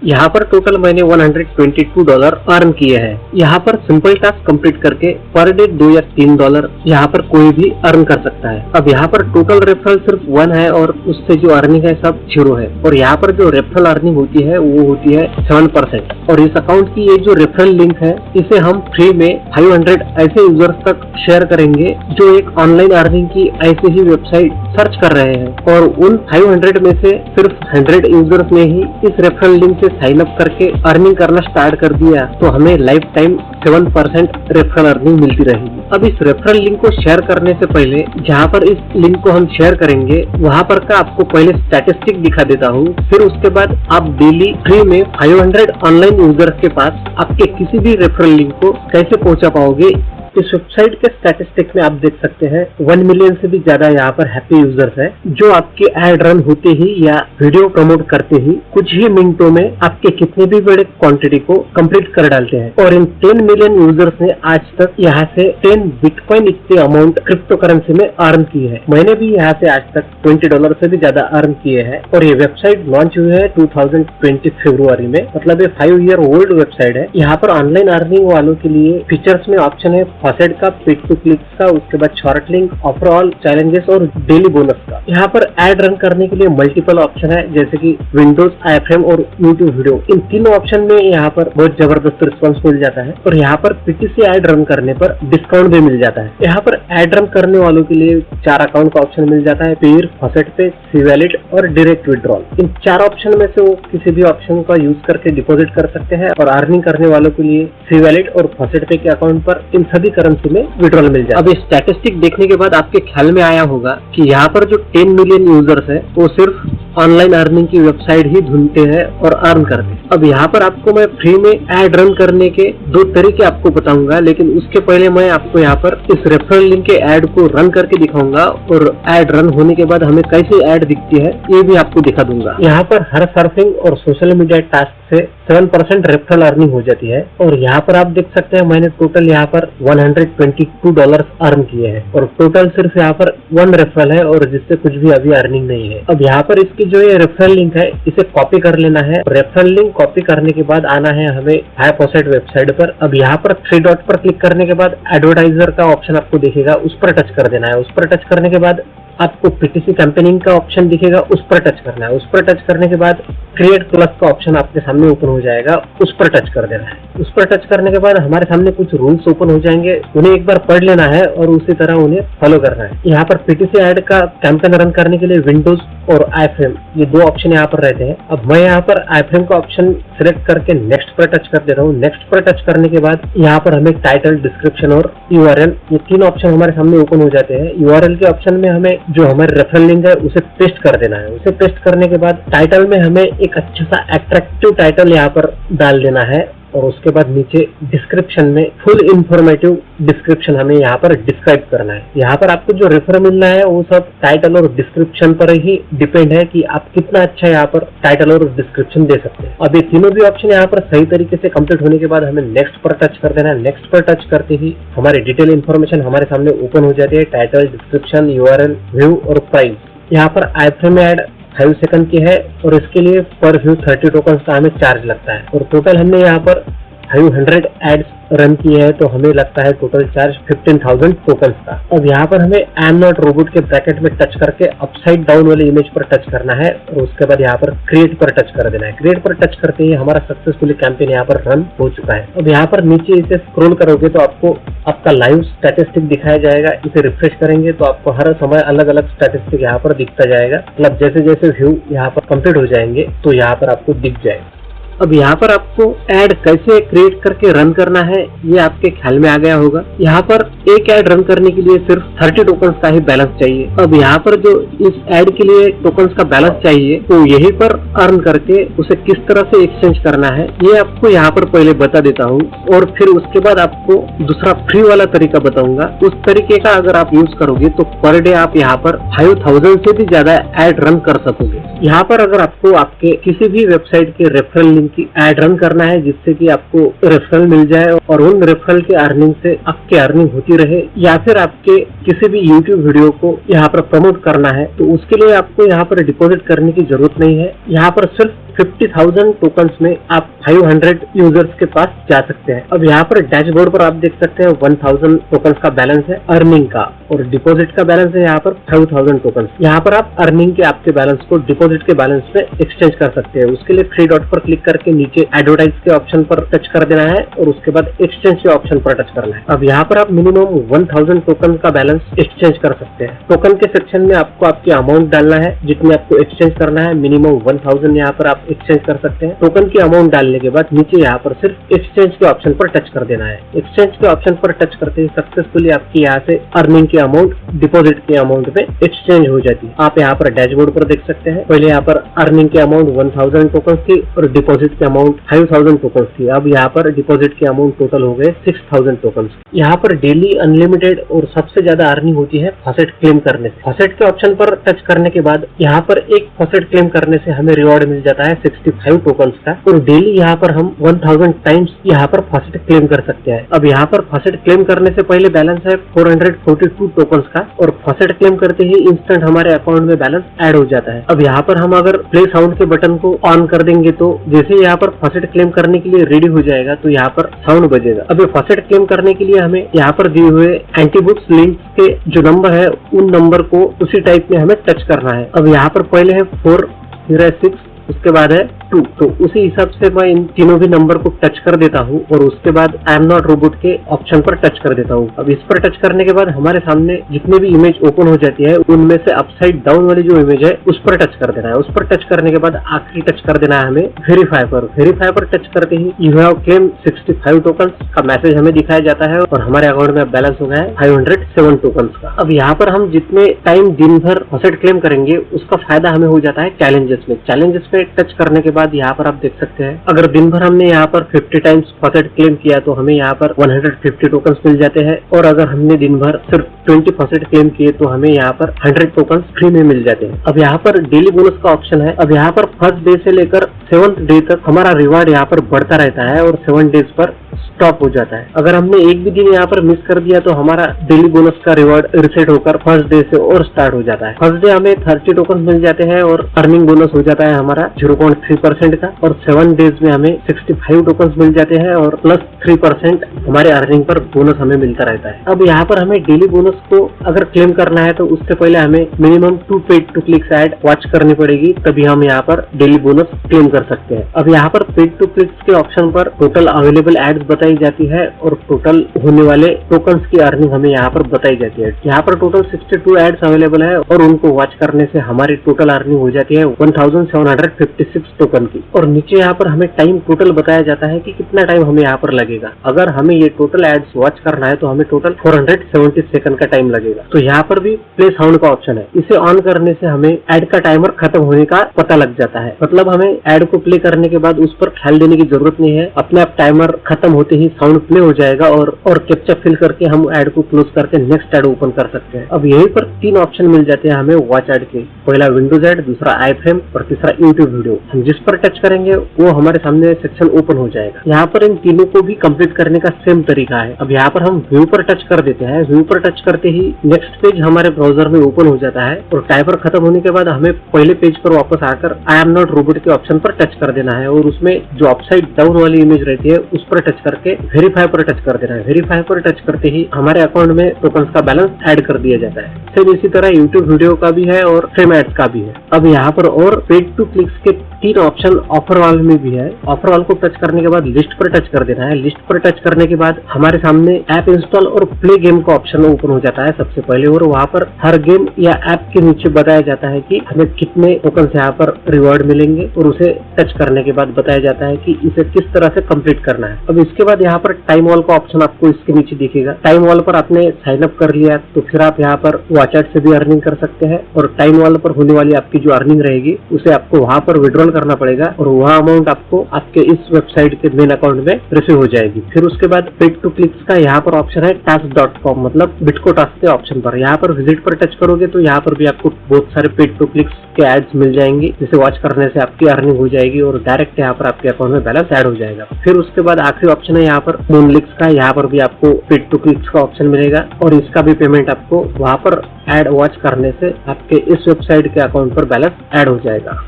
यहाँ पर टोटल मैंने $122 अर्न किए हैं। यहाँ पर सिंपल टास्क कंप्लीट करके पर डे $2 या $3 यहाँ पर कोई भी अर्न कर सकता है। अब यहाँ पर टोटल रेफरल सिर्फ 1 है और उससे जो अर्निंग है सब 0 है। और यहाँ पर जो रेफरल अर्निंग होती है वो होती है 7%। और इस अकाउंट की ये जो रेफरल लिंक है इसे हम फ्री में 500 ऐसे यूजर्स तक शेयर करेंगे जो एक ऑनलाइन अर्निंग की ऐसी ही वेबसाइट सर्च कर रहे हैं। और उन 500 में से सिर्फ 100 यूजर्स ने ही इस रेफरल लिंक से साइन अप करके अर्निंग करना स्टार्ट कर दिया तो हमें लाइफ टाइम 7% रेफरल अर्निंग मिलती रहेगी। अब इस रेफरल लिंक को शेयर करने से पहले जहाँ पर इस लिंक को हम शेयर करेंगे वहाँ पर का आपको पहले स्टैटिस्टिक दिखा देता हूँ। फिर उसके बाद आप डेली फ्री में 500 ऑनलाइन यूजर्स के पास आपके किसी भी रेफरल लिंक को कैसे पहुँचा पाओगे। इस वेबसाइट के स्टैटिस्टिक में आप देख सकते हैं 1 मिलियन से भी ज्यादा यहाँ पर हैप्पी यूजर्स हैं जो आपके एड रन होते ही या वीडियो प्रमोट करते ही कुछ ही मिनटों में आपके कितने भी बड़े क्वांटिटी को कंप्लीट कर डालते हैं। और इन 10 मिलियन यूजर्स ने आज तक यहाँ से 10 बिटकॉइन इतने अमाउंट क्रिप्टो करेंसी में अर्न की है। मैंने भी यहाँ से आज तक $20 से भी ज्यादा अर्न किए हैं। और ये वेबसाइट लॉन्च हुई है 2020 फरवरी में, मतलब ये 5 ईयर ओल्ड वेबसाइट है। यहाँ पर ऑनलाइन अर्निंग वालों के लिए फीचर्स में ऑप्शन है फॉसेट का, पिक टू क्लिक का, उसके बाद शॉर्ट लिंक, ओवरऑल चैलेंजेस और डेली बोनस का। यहाँ पर एड रन करने के लिए मल्टीपल ऑप्शन है जैसे कि विंडोज, आईएफएम और यूट्यूब वीडियो। इन तीनों ऑप्शन में यहाँ पर बहुत जबरदस्त रिस्पॉन्स मिल जाता है। और यहाँ पर पीटीसी एड रन करने पर डिस्काउंट भी मिल जाता है। यहाँ पर एड रन करने वालों के लिए 4 अकाउंट का ऑप्शन मिल जाता है, पेयर, फॉसेट पे, सी वैलेट और डायरेक्ट विड्रॉल। इन 4 ऑप्शन में से वो किसी भी ऑप्शन का यूज करके डिपॉजिट कर सकते हैं। और अर्निंग करने वालों के लिए सी वैलेट और फॉसेट पे के अकाउंट पर इन सभी करेंसी में विड्रॉल मिल जाए। अब इस स्टैटिस्टिक देखने के बाद आपके ख्याल में आया होगा कि यहाँ पर जो 10 मिलियन यूजर्स है वो सिर्फ ऑनलाइन अर्निंग की वेबसाइट ही ढूंढते हैं और अर्न करते हैं। अब यहाँ पर आपको मैं फ्री में एड रन करने के 2 तरीके आपको बताऊंगा, लेकिन उसके पहले मैं आपको यहाँ पर इस रेफरल लिंक के एड को रन करके दिखाऊंगा और एड रन होने के बाद हमें कैसे एड दिखती है ये भी आपको दिखा दूंगा। यहाँ पर हर सर्फिंग और सोशल मीडिया टास्क से 7% रेफरल अर्निंग हो जाती है। और यहाँ पर आप देख सकते हैं मैंने टोटल यहाँ पर $122 अर्न किए हैं। और टोटल सिर्फ यहाँ पर 1 रेफरल है और जिससे कुछ भी अभी अर्निंग नहीं है। अब यहाँ पर इसकी जो ये रेफरल लिंक है इसे कॉपी कर लेना है। रेफरल लिंक कॉपी करने के बाद आना है हमें हाईपोसेट वेबसाइट पर। अब यहाँ पर 3 डॉट पर क्लिक करने के बाद एडवर्टाइजर का ऑप्शन आपको दिखेगा, उस पर टच कर देना है। उस पर टच करने के बाद आपको पीटीसी कैंपेनिंग का ऑप्शन दिखेगा, उस पर टच करना है। उस पर टच करने के बाद क्रिएट प्लस का ऑप्शन आपके सामने ओपन हो जाएगा, उस पर टच कर देना है। उस पर टच करने के बाद हमारे सामने कुछ रूल्स ओपन हो जाएंगे, उन्हें एक बार पढ़ लेना है और उसी तरह उन्हें फॉलो करना है। यहाँ पर पीटीसी एड का कैंपेन रन करने के लिए विंडोज और आईएफएम ये 2 ऑप्शन यहाँ पर रहते हैं। अब मैं यहाँ पर आईएफएम का ऑप्शन सिलेक्ट करके नेक्स्ट पर टच कर देता हूँ। नेक्स्ट पर टच करने के बाद यहाँ पर हमें टाइटल, डिस्क्रिप्शन और यूआरएल ये 3 ऑप्शन हमारे सामने ओपन हो जाते हैं। यूआरएल के ऑप्शन में हमें जो हमारे रेफरल लिंक है उसे पेस्ट कर देना है। उसे पेस्ट करने के बाद टाइटल में हमें एक अच्छा सा अट्रैक्टिव टाइटल यहाँ पर डाल देना है। और उसके बाद नीचे डिस्क्रिप्शन में फुल इंफॉर्मेटिव डिस्क्रिप्शन हमें यहाँ पर डिस्क्राइब करना है। यहाँ पर आपको जो रेफर मिलना है वो सब टाइटल और डिस्क्रिप्शन पर ही डिपेंड है कि आप कितना अच्छा यहाँ पर टाइटल और डिस्क्रिप्शन दे सकते हैं। अब ये तीनों भी ऑप्शन यहाँ पर सही तरीके से कंप्लीट होने के बाद हमें नेक्स्ट पर टच कर देना है। नेक्स्ट पर टच करते ही हमारी डिटेल इन्फॉर्मेशन हमारे सामने ओपन हो जाती है, टाइटल, डिस्क्रिप्शन, यूआरएल, व्यू और प्राइस। यहाँ पर आईएफएम एड 5 सेकंड की है और इसके लिए पर व्यू 30 टोकन्स का हमें चार्ज लगता है। और टोटल हमने यहाँ पर 500 एड्स रन किए हैं तो हमें लगता है टोटल चार्ज 15,000 टोकन्स का। अब यहाँ पर हमें आई एम नॉट रोबोट के ब्रैकेट में टच करके अपसाइड डाउन वाले इमेज पर टच करना है और उसके बाद यहाँ पर क्रिएट पर टच कर देना है। क्रिएट पर टच करते ही हमारा सक्सेसफुली कैंपेन यहाँ पर रन हो चुका है। अब यहाँ पर नीचे इसे स्क्रॉल करोगे तो आपको आपका लाइव स्टैटिस्टिक दिखाया जाएगा। इसे रिफ्रेश करेंगे तो आपको हर समय अलग अलग स्टैटिस्टिक यहाँ पर दिखता जाएगा। मतलब जैसे जैसे व्यू यहाँ पर कंप्लीट हो जाएंगे तो यहाँ पर आपको दिख जाएगा। अब यहाँ पर आपको एड कैसे क्रिएट करके रन करना है ये आपके ख्याल में आ गया होगा। यहाँ पर एक एड रन करने के लिए सिर्फ 30 टोकन्स का ही बैलेंस चाहिए। अब यहाँ पर जो इस एड के लिए टोकन्स का बैलेंस चाहिए तो यहीं पर अर्न करके उसे किस तरह से एक्सचेंज करना है ये आपको यहाँ पर पहले बता देता हूँ और फिर उसके बाद आपको दूसरा फ्री वाला तरीका बताऊंगा। उस तरीके का अगर आप यूज करोगे तो पर डे आप यहाँ पर 5,000 से भी ज्यादा एड रन कर सकोगे। यहाँ पर अगर आपको आपके किसी भी वेबसाइट के रेफरल लिंक की एड रन करना है जिससे कि आपको रेफरल मिल जाए और उन रेफरल के अर्निंग से आपकी अर्निंग होती रहे, या फिर आपके किसी भी यूट्यूब वीडियो को यहाँ पर प्रमोट करना है तो उसके लिए आपको यहाँ पर डिपॉजिट करने की जरूरत नहीं है। यहाँ पर सिर्फ 50,000 टोकन्स में आप 500 यूजर्स के पास जा सकते हैं। अब यहाँ पर डैशबोर्ड पर आप देख सकते हैं 1000 टोकन्स का बैलेंस है अर्निंग का, और डिपॉजिट का बैलेंस है यहाँ पर 5000 टोकन्स। यहाँ पर आप अर्निंग के आपके बैलेंस को डिपॉजिट के बैलेंस में एक्सचेंज कर सकते हैं। उसके लिए 3 डॉट पर क्लिक करके नीचे एडवर्टाइज के ऑप्शन पर टच कर देना है और उसके बाद एक्सचेंज के ऑप्शन पर टच करना है। अब यहाँ पर आप मिनिमम 1000 टोकन का बैलेंस एक्सचेंज कर सकते हैं। टोकन के सेक्शन में आपको आपकी अमाउंट डालना है, जितनी आपको एक्सचेंज करना है मिनिमम 1000 यहाँ पर आप एक्सचेंज कर सकते हैं। टोकन की अमाउंट डालने के बाद नीचे यहाँ पर सिर्फ एक्सचेंज के ऑप्शन पर टच कर देना है। एक्सचेंज के ऑप्शन पर टच करते ही सक्सेसफुली आपकी यहाँ से अर्निंग की अमाउंट डिपॉजिट की अमाउंट में एक्सचेंज हो जाती है। आप यहाँ पर डैशबोर्ड पर देख सकते हैं, पहले यहाँ पर अर्निंग की अमाउंट 1000 टोकन थी और डिपॉजिट की अमाउंट 5000 टोकन थी। अब यहाँ पर डिपॉजिट की अमाउंट टोटल हो गए 6000 टोकन। यहाँ पर डेली अनलिमिटेड और सबसे ज्यादा अर्निंग होती है फॉसेट क्लेम करने से। फॉसेट के ऑप्शन पर टच करने के बाद यहाँ पर एक फॉसेट क्लेम करने से हमें रिवॉर्ड मिल जाता है 65 टोकन का, और डेली यहाँ पर हम 1000 टाइम्स यहाँ पर फॉसेट क्लेम कर सकते हैं। अब यहाँ पर फॉसेट क्लेम करने से पहले बैलेंस है 442 टोकन का, और फॉसेट क्लेम करते ही इंस्टेंट हमारे अकाउंट में बैलेंस ऐड हो जाता है। अब यहाँ पर हम अगर प्ले साउंड के बटन को ऑन कर देंगे तो जैसे यहाँ पर फॉसेट क्लेम करने के लिए रेडी हो जाएगा तो यहाँ पर साउंड बजेगा। अब फॉसेट क्लेम करने के लिए हमें यहाँ पर दिए हुए एंटीबुक्स लिंक्स के जो नंबर है उन नंबर को उसी टाइप में हमें टच करना है। अब यहाँ पर पहले है 4, फिर है 6, उसके बाद है 2, तो उसी हिसाब से मैं इन तीनों भी नंबर को टच कर देता हूँ और उसके बाद आई एम नॉट रोबोट के ऑप्शन पर टच कर देता हूँ। अब इस पर टच करने के बाद हमारे सामने जितने भी इमेज ओपन हो जाती है उनमें से अपसाइड डाउन वाली जो इमेज है उस पर टच कर देना है। उस पर टच करने के बाद आखिरी टच कर देना है हमें वेरीफाई पर। वेरीफाई पर टच करते ही यू हैव क्लेम 65 टोकन का मैसेज हमें दिखाया जाता है और हमारे अकाउंट में बैलेंस हो गया है 507 टोकन का। अब यहाँ पर हम जितने टाइम दिन भर फॉसेट क्लेम करेंगे उसका फायदा हमें हो जाता है चैलेंजेस में। चैलेंजेस पे टच करने के बाद यहाँ पर आप देख सकते हैं अगर दिन भर हमने यहाँ पर 50 टाइम्स फॉसेट क्लेम किया तो हमें यहाँ पर 150 टोकन मिल जाते हैं, और अगर हमने दिन भर सिर्फ 20 फॉसेट क्लेम किए तो हमें यहाँ पर 100 टोकन फ्री में मिल जाते हैं। अब यहाँ पर डेली बोनस का ऑप्शन है। अब यहाँ पर फर्स्ट डे से लेकर 7th डे तक हमारा रिवार्ड यहाँ पर बढ़ता रहता है और 7 डेज पर स्टॉप हो जाता है। अगर हमने एक भी दिन यहाँ पर मिस कर दिया तो हमारा डेली बोनस का रिवार्ड रिसेट होकर फर्स्ट डे से और स्टार्ट हो जाता है। फर्स्ट डे हमें 30 टोकन मिल जाते हैं और अर्निंग बोनस हो जाता है हमारा 0.3% का, और 7 डेज में हमें 65 टोकन मिल जाते हैं और प्लस 3% हमारे अर्निंग पर बोनस हमें मिलता रहता है। अब यहाँ पर हमें डेली बोनस को अगर क्लेम करना है तो उससे पहले हमें minimum 2 paid to clicks ad watch करनी पड़ेगी, तभी हम यहाँ पर डेली बोनस क्लेम कर सकते हैं। अब यहाँ पर पेड टू क्लिक्स के ऑप्शन पर टोटल अवेलेबल एड्स बताई जाती है और टोटल होने वाले टोकन्स की अर्निंग हमें यहाँ पर बताई जाती है। यहाँ पर टोटल 62 एड्स अवेलेबल है और उनको वॉच करने से हमारी टोटल अर्निंग हो जाती है 1756 टोकन की। और नीचे यहाँ पर हमें टाइम टोटल बताया जाता है कि कितना टाइम हमें यहाँ पर लगेगा। अगर हमें ये टोटल एड्स वॉच करना है तो हमें टोटल 470 सेकंड का टाइम लगेगा। तो यहाँ पर भी प्ले साउंड का ऑप्शन है, इसे ऑन करने से हमें एड का टाइमर खत्म होने का पता लग जाता है। मतलब हमें एड को प्ले करने के बाद उस पर ख्याल देने की जरूरत नहीं है, अपने आप टाइमर खत्म होते ही साउंड प्ले हो जाएगा और कैप्चा फिल करके हम एड को क्लोज करके नेक्स्ट एड ओपन कर सकते हैं। अब यहीं पर 3 ऑप्शन मिल जाते हैं हमें वॉच एड के, पहला विंडोज एड, दूसरा आई फ्रेम और तीसरा यूट्यूब वीडियो। हम जिस पर टच करेंगे वो हमारे सामने सेक्शन ओपन हो जाएगा। यहाँ पर इन तीनों को भी कंप्लीट करने का सेम तरीका है। अब यहाँ पर हम व्यू पर टच कर देते हैं। व्यू पर टच करते ही नेक्स्ट पेज हमारे ब्राउजर में ओपन हो जाता है और टाइमर खत्म होने के बाद हमें पहले पेज पर वापस आकर आई एम नॉट रोबोट के ऑप्शन पर टच कर देना है और उसमें जो अपसाइड डाउन वाली इमेज रहती है उस पर टच करके वेरीफाई पर टच कर देना है। वेरीफाई पर टच करते ही हमारे अकाउंट में टोकन्स का बैलेंस ऐड कर दिया जाता है। सेम इसी तरह यूट्यूब वीडियो का भी है और फ्रेम एड्स का भी है। अब यहाँ पर और पेड टू क्लिक्स के 3 ऑप्शन ऑफर वाल में भी है। ऑफर वाल को टच करने के बाद लिस्ट पर टच कर देना है। लिस्ट पर टच करने के बाद हमारे सामने ऐप इंस्टॉल और प्ले गेम का ऑप्शन ओपन हो जाता है सबसे पहले, और वहाँ पर हर गेम या ऐप के नीचे बताया जाता है कि हमें कितने टोकन यहाँ पर रिवॉर्ड मिलेंगे और उसे टच करने के बाद बताया जाता है कि इसे किस तरह से कंप्लीट करना है। अब इसके बाद यहाँ पर टाइम वॉल का ऑप्शन आपको इसके नीचे दिखेगा। टाइम वॉल पर आपने साइन अप कर लिया तो फिर आप यहाँ पर वॉच एड से भी अर्निंग कर सकते हैं और टाइम वॉल पर होने वाली आपकी जो अर्निंग रहेगी उसे आपको वहाँ पर विड्रॉल करना पड़ेगा और वह अमाउंट आपको आपके इस वेबसाइट के मेन अकाउंट में रिसीव हो जाएगी। फिर उसके बाद पेड टू क्लिक्स का यहाँ पर ऑप्शन है task.com, मतलब बिटको टास्क के ऑप्शन पर। यहाँ पर विजिट पर टच करोगे तो यहाँ पर भी आपको बहुत सारे पेड टू क्लिक्स के एड्स मिल जाएंगे, जिसे वॉच करने से आपकी अर्निंग हो जाएगी और डायरेक्ट यहाँ पर आपके अकाउंट में बैलेंस ऐड हो जाएगा। फिर उसके बाद आखिरी ऑप्शन है यहाँ पर मूनलिक्स का। यहाँ पर भी आपको पेड टू क्लिक्स का ऑप्शन मिलेगा और इसका भी पेमेंट आपको वहाँ पर एड वॉच करने से आपके इस वेबसाइट के अकाउंट पर बैलेंस ऐड हो जाएगा।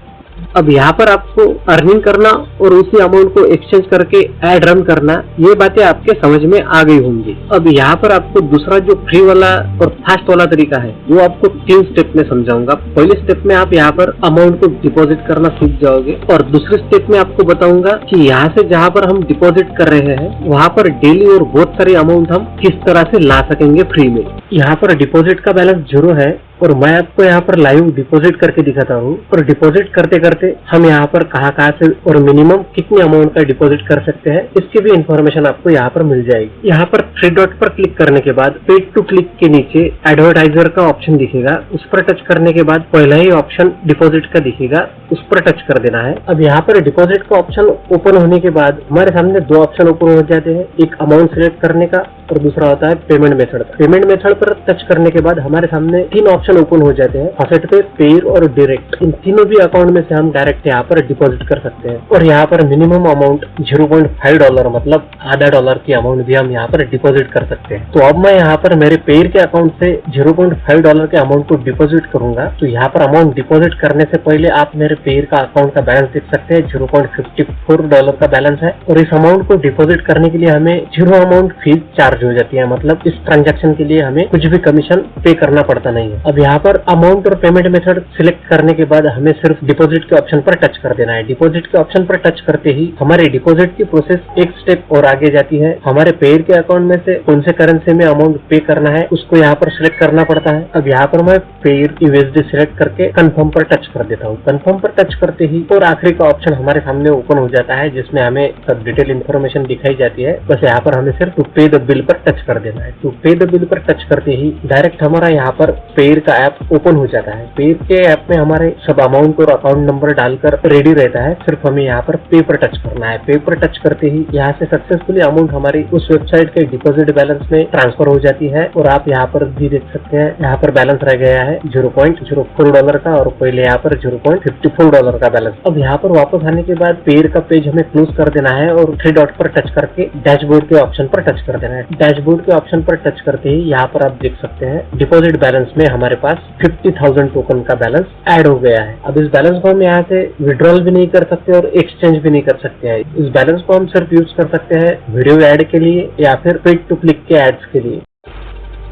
अब यहाँ पर आपको अर्निंग करना और उसी अमाउंट को एक्सचेंज करके ऐड रन करना, ये बातें आपके समझ में आ गई होंगी। अब यहाँ पर आपको दूसरा जो फ्री वाला और फास्ट वाला तरीका है वो आपको 3 स्टेप में समझाऊंगा। पहले स्टेप में आप यहाँ पर अमाउंट को डिपॉजिट करना सीख जाओगे और दूसरे स्टेप में आपको बताऊंगा कि यहाँ से जहाँ पर हम डिपॉजिट कर रहे हैं वहाँ पर डेली और बहुत सारी अमाउंट हम किस तरह से ला सकेंगे फ्री में। यहाँ पर डिपॉजिट का बैलेंस 0 है और मैं आपको यहाँ पर लाइव डिपॉजिट करके दिखाता हूँ और डिपॉजिट करते करते हम यहाँ पर कहाँ से और मिनिमम कितनी अमाउंट का डिपॉजिट कर सकते हैं इसकी भी इंफॉर्मेशन आपको यहाँ पर मिल जाएगी। यहाँ पर 3 डॉट पर क्लिक करने के बाद पेड टू क्लिक के नीचे एडवर्टाइजर का ऑप्शन दिखेगा, उस पर टच करने के बाद पहला ही ऑप्शन डिपॉजिट का दिखेगा, उस पर टच कर देना है। अब यहाँ पर डिपॉजिट का ऑप्शन ओपन होने के बाद हमारे सामने 2 ऑप्शन ओपन हो जाते हैं, एक अमाउंट सिलेक्ट करने का और दूसरा होता है पेमेंट मेथड। पेमेंट मेथड पर टच करने के बाद हमारे सामने 3 ऑप्शन ओपन हो जाते हैं, फॉसेट पे, पेयर और डायरेक्ट। इन तीनों भी अकाउंट में से हम डायरेक्ट यहाँ पर डिपॉजिट कर सकते हैं और यहाँ पर मिनिमम अमाउंट $0.5 मतलब $0.5 की अमाउंट भी हम यहाँ पर डिपॉजिट कर सकते हैं। तो अब मैं यहाँ पर मेरे पेयर के अकाउंट से $0.5 के अमाउंट को डिपॉजिट करूंगा। तो यहाँ पर अमाउंट डिपॉजिट करने से पहले आप मेरे पेयर का अकाउंट का बैलेंस देख सकते हैं, $0.54 का बैलेंस है और इस अमाउंट को डिपॉजिट करने के लिए हमें 0 अमाउंट फीस चार्ज हो जाती है, मतलब इस ट्रांजैक्शन के लिए हमें कुछ भी कमीशन पे करना पड़ता नहीं है। अब यहाँ पर अमाउंट और पेमेंट मेथड सिलेक्ट करने के बाद हमें सिर्फ डिपॉजिट के ऑप्शन पर टच कर देना है। डिपॉजिट के ऑप्शन पर टच करते ही हमारे डिपॉजिट की प्रोसेस एक स्टेप और आगे जाती है। हमारे पेयर के अकाउंट में से कौन से करेंसी में अमाउंट पे करना है उसको यहाँ पर सिलेक्ट करना पड़ता है। अब यहाँ पर मैं पेयर USD सिलेक्ट करके कंफर्म पर टच कर देता हूँ। कंफर्म पर टच करते ही और आखिरी का ऑप्शन हमारे सामने ओपन हो जाता है जिसमें हमें सब डिटेल इन्फॉर्मेशन दिखाई जाती है। बस यहाँ पर हमें सिर्फ टू पे द बिल पर टच कर देना है। तो पे द बिल पर टच करते ही डायरेक्ट हमारा यहाँ पर पेयर का ऐप ओपन हो जाता है। पेयर के ऐप में हमारे सब अमाउंट और अकाउंट नंबर डालकर रेडी रहता है, सिर्फ हमें यहाँ पर पे पर टच करना है। पे पर टच करते ही यहाँ से सक्सेसफुली अमाउंट हमारी उस वेबसाइट के डिपॉजिट बैलेंस में ट्रांसफर हो जाती है और आप यहाँ पर भी देख सकते हैं यहाँ पर बैलेंस रह गया है $0.04 का और पहले यहाँ पर $0.54 का बैलेंस। अब यहाँ पर वापस आने के बाद पेयर का पेज हमें क्लोज कर देना है और 3 डॉट पर टच करके डैशबोर्ड के ऑप्शन पर टच कर देना है। डैशबोर्ड के ऑप्शन पर टच करते ही यहाँ पर आप देख सकते हैं डिपॉजिट बैलेंस में हमारे पास 50,000 टोकन का बैलेंस ऐड हो गया है। अब इस बैलेंस को हम यहाँ से विड्रॉल भी नहीं कर सकते और एक्सचेंज भी नहीं कर सकते हैं। इस बैलेंस को हम सिर्फ यूज कर सकते हैं वीडियो ऐड के लिए या फिर पेड टू क्लिक के एड्स के लिए।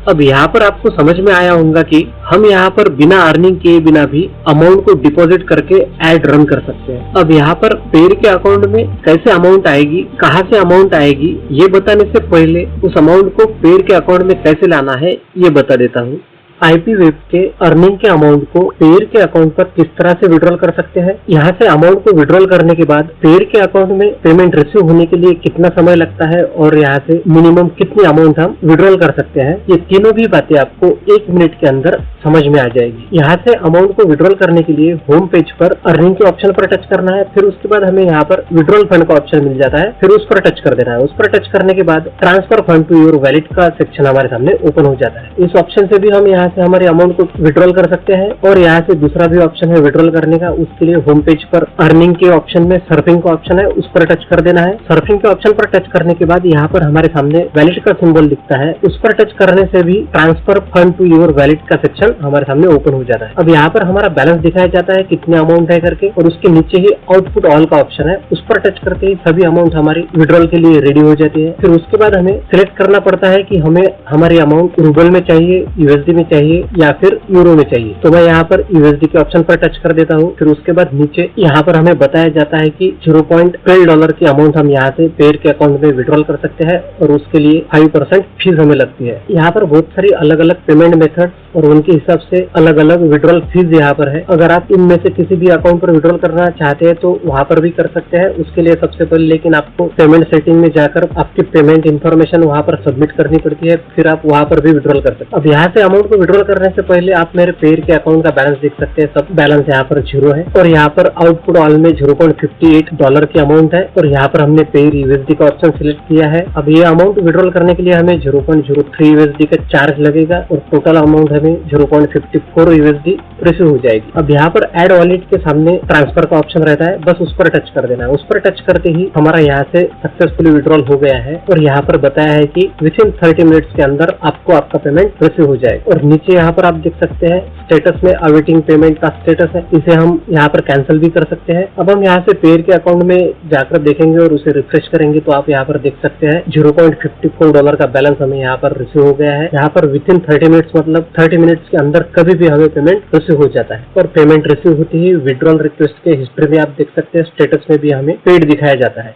अब यहाँ पर आपको समझ में आया होगा कि हम यहाँ पर बिना अर्निंग किए बिना भी अमाउंट को डिपॉजिट करके ऐड रन कर सकते हैं। अब यहाँ पर पेयर के अकाउंट में कैसे अमाउंट आएगी, कहाँ से अमाउंट आएगी, ये बताने से पहले उस अमाउंट को पेयर के अकाउंट में कैसे लाना है ये बता देता हूँ। IP वेब के अर्निंग के अमाउंट को पेयर के अकाउंट पर किस तरह से विड्रॉल कर सकते हैं, यहाँ से अमाउंट को विड्रॉल करने के बाद पेयर के अकाउंट में पेमेंट रिसीव होने के लिए कितना समय लगता है और यहाँ से मिनिमम कितनी अमाउंट हम विड्रॉल कर सकते हैं, ये तीनों भी बातें आपको 1 मिनट के अंदर समझ में आ जाएगी। यहाँ से अमाउंट को विड्रॉल करने के लिए होम पेज पर अर्निंग के ऑप्शन पर टच करना है, फिर उसके बाद हमें यहाँ पर विड्रॉल फंड का ऑप्शन मिल जाता है, फिर उस पर टच कर देना है। उस पर टच करने के बाद transfer fund to your wallet का सेक्शन हमारे सामने ओपन हो जाता है। इस ऑप्शन से भी हम यहाँ से हमारे अमाउंट को विड्रॉल कर सकते हैं और यहाँ से दूसरा भी ऑप्शन है विड्रॉल करने का। उसके लिए होम पेज पर अर्निंग के ऑप्शन में सर्फिंग का ऑप्शन है, उस पर टच कर देना है। सर्फिंग के ऑप्शन पर टच करने के बाद यहाँ पर हमारे सामने वैलेट का सिंबल दिखता है, उस पर टच करने से भी transfer fund to your wallet का सेक्शन हमारे सामने ओपन हो जाता है। अब यहाँ पर हमारा बैलेंस दिखाया जाता है कितने अमाउंट है करके और उसके नीचे ही आउटपुट ऑल का ऑप्शन है, उस पर टच करते ही सभी अमाउंट हमारी विड्रॉल के लिए रेडी हो जाती है। फिर उसके बाद हमें सिलेक्ट करना पड़ता है कि हमें हमारी अमाउंट रूबल में चाहिए, USD में चाहिए या फिर यूरो में चाहिए। तो मैं यहाँ पर USD के ऑप्शन पर टच कर देता हूँ। फिर उसके बाद नीचे यहाँ पर हमें बताया जाता है कि $0.12 की अमाउंट हम यहाँ से पेयर के अकाउंट में विड्रॉल कर सकते हैं और उसके लिए 5% फीस हमें लगती है। यहाँ पर बहुत सारी अलग अलग पेमेंट मेथड और उनके हिसाब से अलग अलग विड्रॉल फीस यहाँ पर है। अगर आप इनमें से किसी भी अकाउंट पर विड्रॉल करना चाहते हैं तो वहाँ पर भी कर सकते हैं। उसके लिए सबसे पहले लेकिन आपको पेमेंट सेटिंग में जाकर आपकी पेमेंट इन्फॉर्मेशन वहाँ पर सबमिट करनी पड़ती है, फिर आप वहाँ पर भी विड्रॉल कर सकते हैं। अब यहाँ से अमाउंट को विड्रॉल करने से पहले आप मेरे पेयर के अकाउंट का बैलेंस देख सकते हैं। सब बैलेंस यहाँ पर 0 है और यहाँ पर आउटपुट ऑल में $0.58 की अमाउंट है और यहाँ पर हमने पेयर USD का ऑप्शन सिलेक्ट किया है। अब ये अमाउंट विड्रॉल करने के लिए हमें 0.03 USD का चार्ज लगेगा और टोटल अमाउंट हमें 0.54 USD रिसीव हो जाएगी। अब यहाँ पर एड वॉलेट के सामने ट्रांसफर का ऑप्शन रहता है, बस उस पर टच कर देना है। उस पर टच करते ही हमारा यहाँ से सक्सेसफुली विड्रॉल हो गया है और यहाँ पर बताया है कि विथिन 30 मिनट्स के अंदर आपको आपका पेमेंट रिसीव हो जाएगा। और नीचे यहाँ पर आप देख सकते हैं स्टेटस में अवेटिंग पेमेंट का स्टेटस है, इसे हम यहाँ पर कैंसिल भी कर सकते हैं। अब हम यहाँ से पेयर के अकाउंट में जाकर देखेंगे और उसे रिफ्रेश करेंगे तो आप यहाँ पर देख सकते हैं $0.54 का बैलेंस हमें यहाँ पर रिसीव हो गया है। यहाँ पर विथिन 30 मिनट्स मतलब 30 मिनट्स के अंदर कभी भी हमें पेमेंट रिसीव हो जाता है। और पेमेंट रिसीव होती ही विड्रॉल रिक्वेस्ट के हिस्ट्री में आप देख सकते हैं स्टेटस में भी हमें पेड दिखाया जाता है।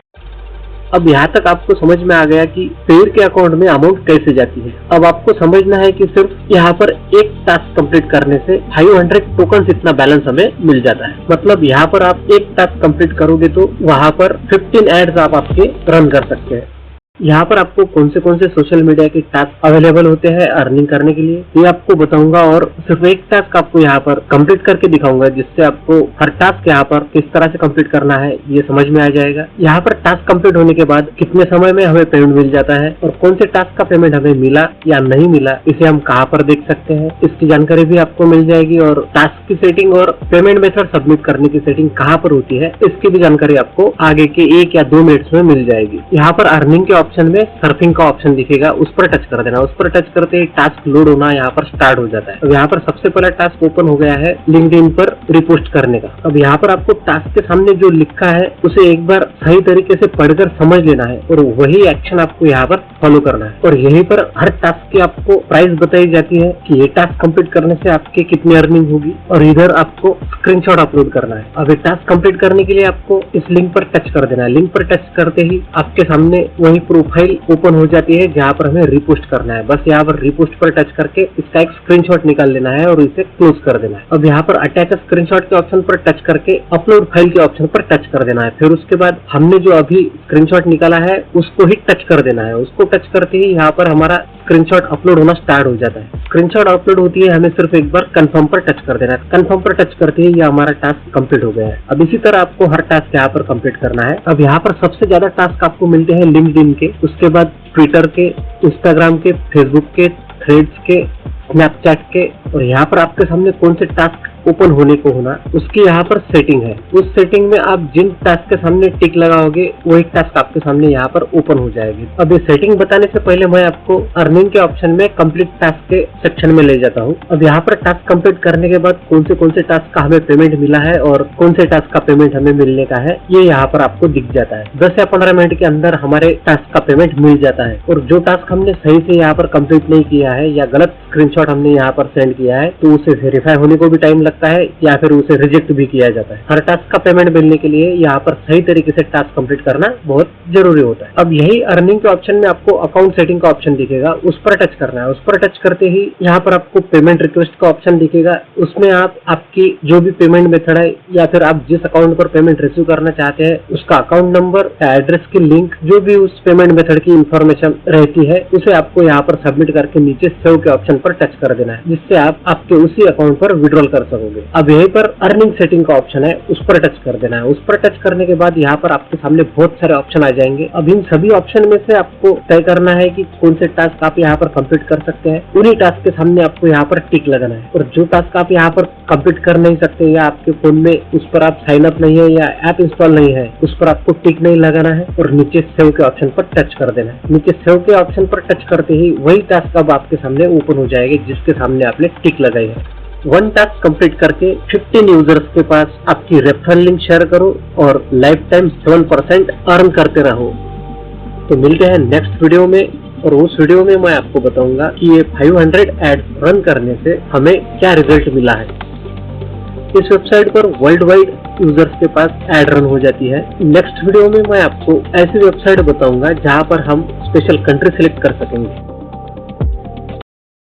अब यहाँ तक आपको समझ में आ गया कि पेयर के अकाउंट में अमाउंट कैसे जाती है। अब आपको समझना है कि सिर्फ यहाँ पर एक टास्क कंप्लीट करने से 500 टोकन इतना बैलेंस हमें मिल जाता है। मतलब यहाँ पर आप एक टास्क कंप्लीट करोगे तो वहाँ पर 15 एड्स आप आपके रन कर सकते हैं। यहाँ पर आपको कौन से सोशल मीडिया के टास्क अवेलेबल होते हैं अर्निंग करने के लिए ये आपको बताऊंगा, और सिर्फ एक टास्क आपको यहाँ पर कंप्लीट करके दिखाऊंगा जिससे आपको हर टास्क यहाँ पर किस तरह से कंप्लीट करना है ये समझ में आ जाएगा। यहाँ पर टास्क कंप्लीट होने के बाद कितने समय में हमें पेमेंट मिल जाता है और कौन से टास्क का पेमेंट हमें मिला या नहीं मिला इसे हम कहाँ पर देख सकते हैं, इसकी जानकारी भी आपको मिल जाएगी। और टास्क की सेटिंग और पेमेंट मेथड सबमिट करने की सेटिंग कहाँ पर होती है इसकी भी जानकारी आपको आगे के 1 या 2 मिनट्स में मिल जाएगी। यहाँ पर अर्निंग के ऑप्शन में सर्फिंग का ऑप्शन दिखेगा, उस पर टच कर देना। उस पर टच करते ही टास्क लोड होना यहाँ पर स्टार्ट हो जाता है। अब यहाँ पर सबसे पहला टास्क ओपन हो गया है लिंक्डइन पर रिपोस्ट करने का। अब यहाँ पर आपको टास्क के सामने जो लिखा है उसे एक बार सही तरीके से पढ़कर समझ लेना है और वही एक्शन आपको यहाँ पर फॉलो करना है। और यहीं पर हर टास्क की आपको प्राइस बताई जाती है कि ये टास्क कंप्लीट करने से आपकी कितनी अर्निंग होगी, और इधर आपको स्क्रीनशॉट अपलोड करना है। अब ये टास्क कंप्लीट करने के लिए आपको इस लिंक पर टच कर देना है। लिंक पर टच करते ही आपके सामने वही प्रोफाइल ओपन हो जाती है जहाँ पर हमें रिपोस्ट करना है। बस यहाँ पर रिपोस्ट पर टच करके इसका एक स्क्रीनशॉट निकाल लेना है और इसे क्लोज कर देना है। अब यहाँ पर अटैच स्क्रीनशॉट के ऑप्शन पर टच करके अपलोड फाइल के ऑप्शन पर टच कर देना है। फिर उसके बाद हमने जो अभी स्क्रीनशॉट निकाला है उसको ही टच कर देना है। उसको टच करते ही यहाँ पर हमारा स्क्रीनशॉट अपलोड होना स्टार्ट हो जाता है। स्क्रीनशॉट अपलोड होती है, हमें सिर्फ एक बार कंफर्म पर टच कर देना है। कंफर्म पर टच करते ही ये हमारा टास्क कंप्लीट हो गया है। अब इसी तरह आपको हर टास्क यहाँ पर कंप्लीट करना है। अब यहाँ पर सबसे ज्यादा टास्क आपको मिलते हैं लिंक्डइन के, उसके बाद ट्विटर के, इंस्टाग्राम के, फेसबुक के, थ्रेड्स के, स्नैपचैट के, और यहाँ पर आपके सामने कौन से टास्क ओपन होने को होना उसकी यहाँ पर सेटिंग है। उस सेटिंग में आप जिन टास्क के सामने टिक लगाओगे वही टास्क आपके सामने यहाँ पर ओपन हो जाएगी। अब ये सेटिंग बताने से पहले मैं आपको अर्निंग के ऑप्शन में कंप्लीट टास्क के सेक्शन में ले जाता हूँ। अब यहाँ पर टास्क कंप्लीट करने के बाद कौन से टास्क का हमें पेमेंट मिला है और कौन से टास्क का पेमेंट हमें मिलने का है ये यहाँ पर आपको दिख जाता है। 10 या 15 मिनट के अंदर हमारे टास्क का पेमेंट मिल जाता है। और जो टास्क हमने सही से यहाँ पर कंप्लीट नहीं किया है या गलत स्क्रीनशॉट हमने यहाँ पर सेंड किया है तो उसे वेरीफाई होने को भी टाइम लगता है या फिर उसे रिजेक्ट भी किया जाता है। हर टास्क का पेमेंट मिलने के लिए यहाँ पर सही तरीके से टास्क कंप्लीट करना बहुत जरूरी होता है। अब यही अर्निंग के ऑप्शन में आपको अकाउंट सेटिंग का ऑप्शन दिखेगा, उस पर टच करना है। उस पर टच करते ही यहाँ पर आपको पेमेंट रिक्वेस्ट का ऑप्शन दिखेगा। उसमें आप आपकी जो भी पेमेंट मेथड है या फिर आप जिस अकाउंट पर पेमेंट रिसीव करना चाहते हैं उसका अकाउंट नंबर, एड्रेस की लिंक, जो भी उस पेमेंट मेथड की इंफॉर्मेशन रहती है उसे आपको यहाँ पर सबमिट करके नीचे सेव के ऑप्शन पर टच कर देना है, जिससे आप आपके उसी अकाउंट पर विड्रॉल कर सकोगे। अब यहीं पर अर्निंग सेटिंग का ऑप्शन है, उस पर टच कर देना है। उस पर टच करने के बाद यहाँ पर आपके सामने बहुत सारे ऑप्शन आ जाएंगे। अब इन सभी ऑप्शन में से आपको तय करना है कि कौन से टास्क आप यहाँ पर कंप्लीट कर सकते हैं। उन्हीं टास्क के सामने आपको यहाँ पर टिक लगाना है। और जो टास्क आप यहाँ पर कंप्लीट कर नहीं सकते या आपके फोन में उस पर आप साइन अप नहीं है या ऐप इंस्टॉल नहीं है उस पर आपको टिक नहीं लगाना है और नीचे सेव के ऑप्शन पर टच कर देना है। नीचे सेव के ऑप्शन पर टच करते ही वही टास्क अब आपके सामने ओपन हो जाएगी जिसके सामने आपने टिक लगाई है। 1 टास्क कंप्लीट करके 15 यूजर्स के पास आपकी रेफरल लिंक शेयर करो और लाइफ टाइम 7% अर्न करते रहो। तो मिलते हैं नेक्स्ट वीडियो में, और उस वीडियो में मैं आपको बताऊंगा कि ये 500 एड्स रन करने से हमें क्या रिजल्ट मिला है। इस वेबसाइट पर वर्ल्ड वाइड यूजर्स के पास एड रन हो जाती है। नेक्स्ट वीडियो में मैं आपको ऐसी वेबसाइट बताऊंगा जहां पर हम स्पेशल कंट्री सिलेक्ट कर सकेंगे।